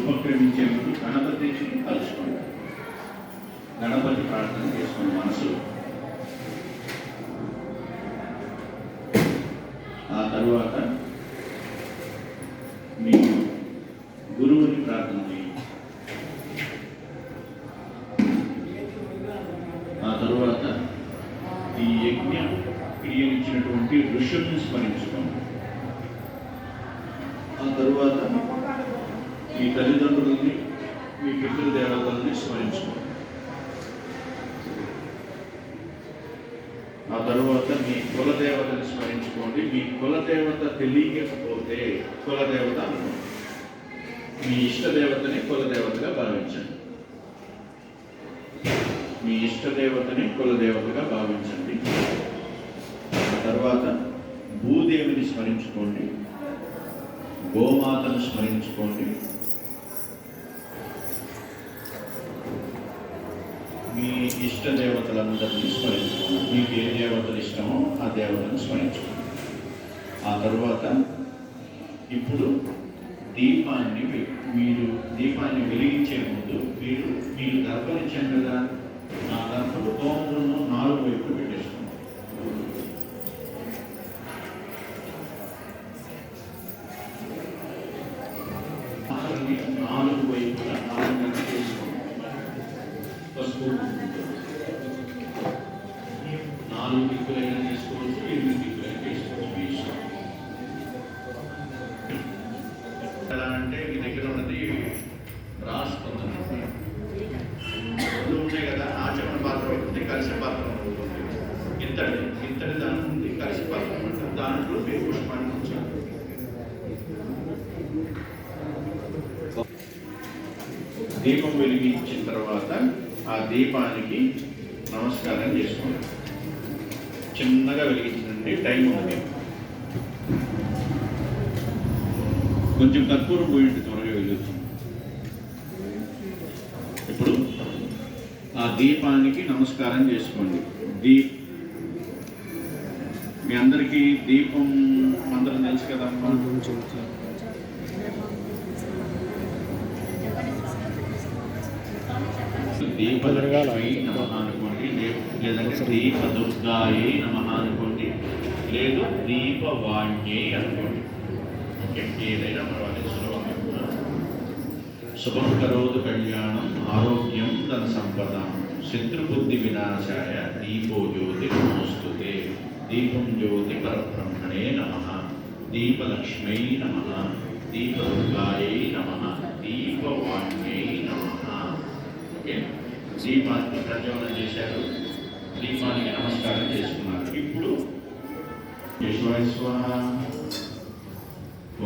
ఉపక్రమించే ముందు గణపతిని కలుసుకోండి. గణపతి ప్రార్థన చేసుకోండి మనసు. ఆ తరువాత మీ గురువుని ప్రార్థన చేయండి. ఆ తరువాత ఈ యజ్ఞ క్రియనిచ్చినటువంటి ఋషుల్ని స్మరించుకోండి. ఆ తరువాత మీ తల్లిదండ్రులని, మీ పితృదేవతల్ని స్మరించుకోండి. ఆ తరువాత మీ కులదేవతని స్మరించుకోండి. మీ కులదేవత తెలియకపోతే కులదేవత అనుకోండి. మీ ఇష్టదేవతని కులదేవతగా భావించండి. మీ ఇష్టదేవతని కులదేవతగా భావించండి. ఆ తర్వాత భూదేవిని స్మరించుకోండి. గోమాతను స్మరించుకోండి. మీ ఇష్ట దేవతలందరినీ స్మరించుకోండి. మీకు ఏ దేవతలు ఇష్టమో ఆ దేవతను స్మరించుకోండి. ఆ తరువాత ఇప్పుడు దీపాన్ని వెలిగించే ముందు మీరు దర్పనిచ్చాం కదా, ఆ దర్పలు తోమలను 4 వైపులు పెట్టేసుకోండి. నాలుగు వైపులా 4 గంటలు చేసుకోండి. పసుపు 4 దిక్కులైనా తీసుకోవచ్చు, 8 దిక్కులైనా తీసుకోవచ్చు, మీ ఇష్టం. ఎలా అంటే మీ దగ్గర ఉన్నది రాసుకుంది ఉంటాయి కదా, ఆచరణ పాత్ర ఉంటుంది, కలిసి పాత్ర ఉంటుంది. ఇంతటి దాని ఉంది కలిసి పాత్ర ఉంటుంది. దాంట్లో మీరు పుష్పాన్ని ఉంచాలి. దీపం వెలిగించిన తర్వాత ఆ దీపానికి నమస్కారం చేసుకోండి. చిన్నగా వెలిగించండి, టైం ఉంది. కొంచెం కర్పూరం పోయింది, త్వరగా వెలుగుతుంది. ఇప్పుడు ఆ దీపానికి నమస్కారం చేసుకోండి. మీ అందరికీ దీపం మంత్రం తెలుసు కదా. దీపలక్ష్మీ నమః అనుకోండి, లేదంటే దీపదుర్గాయే నమః అనుకోండి, లేదు దీపవాణ్యే అనుకోండి. ఓకే, ఏదైనా పర్వాలేదు, సులభంగా. శుభం కరోతు కళ్యాణం ఆరోగ్యం ధన సంపద శత్రుబుద్ధి వినాశాయ దీపో జ్యోతి నమోస్తుతే. దీపం జ్యోతి పరబ్రహ్మణే నమః. దీపలక్ష్మై నమః. దీపదుర్గాయే నమః. దీపవాణ్యే నమః. ఓకే, దీపాన్ని ప్రజ్వలన చేశారు, దీపానికి నమస్కారం చేసుకున్నారు. ఇప్పుడు కేశవాయ స్వాహ,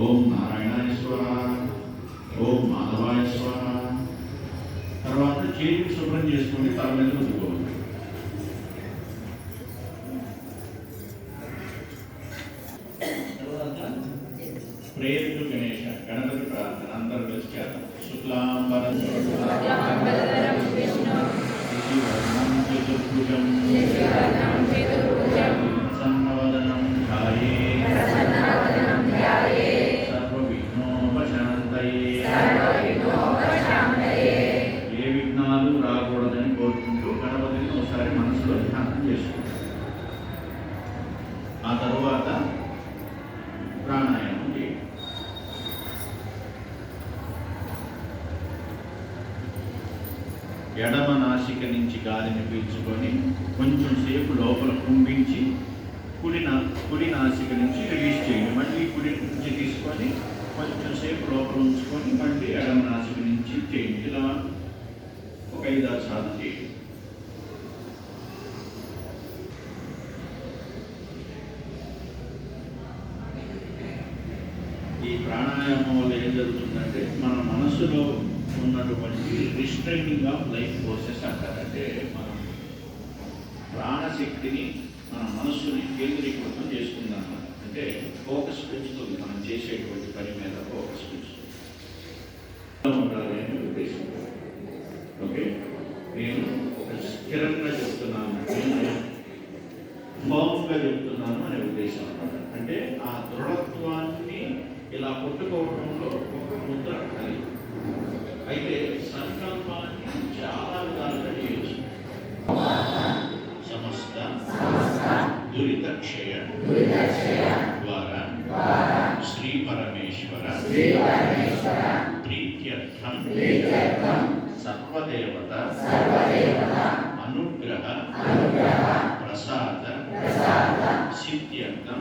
ఓం నారాయణాయ స్వాహ, ఓం మాధవాయ స్వాహ. తర్వాత చేతికి శుభ్రం చేసుకుని తల మీద రుద్దుకోవాలి. తర్వాత ప్రేయర్ టు గణేష, గణపతి ప్రార్థన అందరూ కలిసి చేద్దాం. శుక్లాంబరం చతుర్భుజం సన్నవదనం ధ్యాయే సర్వవిఘ్నోపశాంతయే. ఏ విఘ్నాలు రాకూడదని కోరుకుంటూ గణపతిని ఒకసారి మనసులో ధ్యానం చేసుకుంటాం. ఆ తరువాత ప్రాణాయామం చేయండి. ఎడమ నాసిక నుంచి గాలిని పీల్చుకొని కొంచెం సేపు లోపల కుంభించి కుడి నాసిక నుంచి రిలీజ్ చేయండి. మళ్ళీ కుడి నుంచి తీసుకొని కొంచెం సేపు లోపల ఉంచుకొని మళ్ళీ ఎడమ నాసిక నుంచి చేయండి. ఇలా ఒక 5-6 సార్లు చేయండి. ఈ ప్రాణాయామం వల్ల ఏం జరుగుతుందంటే మన మనసులో ఉన్నటువంటి రిస్ట్రైనింగ్ ఆఫ్ లైఫ్ ఫోర్సెస్ అంటారంటే మనం ప్రాణశక్తిని మన మనస్సుని కేంద్రీకృతం చేసుకుందాం. అంటే ఫోకస్ పెంచుతుంది, మనం చేసేటువంటి పని మీద ఫోకస్ పెంచుతుంది. ఉండాలి అనే ఉద్దేశం. ఓకే, నేను ఒక స్థిరంగా చెప్తున్నాను, నేను ఫామ్గా చెప్తున్నాను అనే ఉద్దేశం అన్నమాట. అంటే ఆ దృఢత్వాన్ని ఇలా కొట్టుకోవడంలో ఒక ముద్ర కలిగి అయితే సంకల్పాన్ని చాలా విధాలుగా చేయొచ్చు. సమస్త దురితక్షయ ద్వారా శ్రీ పరమేశ్వర ప్రీత్యర్థం సర్వదేవత అనుగ్రహ ప్రసాద సిద్ధ్యర్థం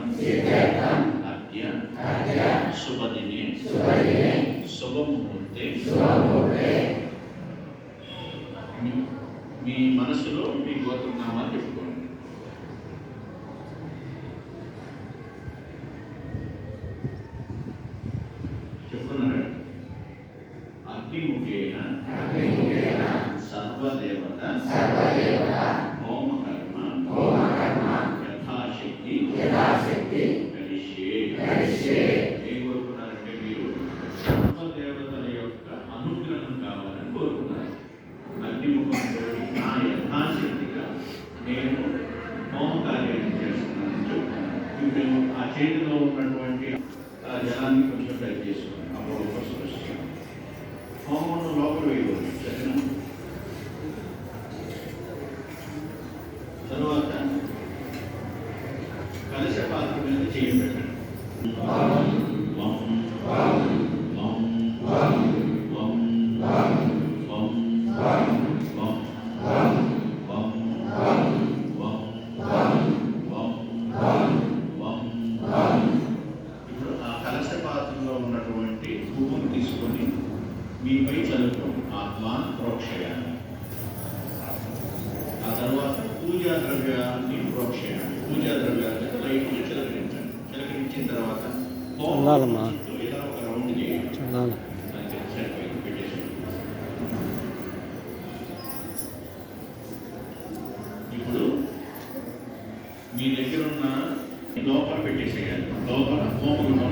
అద్య శుభదినే శుభముహూర్తే మీ మనసులో మీ గోత్రనామాలు చెప్పుకోండి. చెప్పుకున్నారా? అగ్నిముఖేన సర్వదేవత హోమకర్మ యథాశక్తి కరిష్యే. ఏం కోరుకున్నారంటే మీరు సర్వదేవతల యొక్క అనుగ్రహం కావాలని కోరుకున్నారు. అగ్నిముఖంతో నా యథాశక్తిగా నేను హోమ కార్యాన్ని చేస్తున్నానని చెప్తున్నాను. ఇప్పుడు ఆ చేతిలో ఉన్నటువంటి ఆ జలాన్ని కొంచెం టైప్ చేసుకున్నాను. అప్పుడు ఫస్ట్ హోమంలో లోపల వేయకూడదు. సరేనా? తర్వాత కలశ పాత్ర మీద చేయి పెట్టండి. ఇప్పుడు ఆ కలశ పాత్రలో ఉన్నటువంటి పువ్వును తీసుకొని మీపై చదువుకోండి. ఆత్మాన్ ప్రోక్షయాన్ని. ఆ తర్వాత పూజా ద్రవ్యాన్ని ప్రోక్షయాన్ని. పూజా ద్రవ్యాన్ని లైట్గా చిలకరించండి. చిలకరించిన తర్వాత ఇలా ఒక రౌండ్ చేయండి. సరిపోయింది. పెట్టేసి ఇప్పుడు మీ దగ్గర ఉన్న లోపల పెట్టేసేయాలి. లోపల హోమగుండం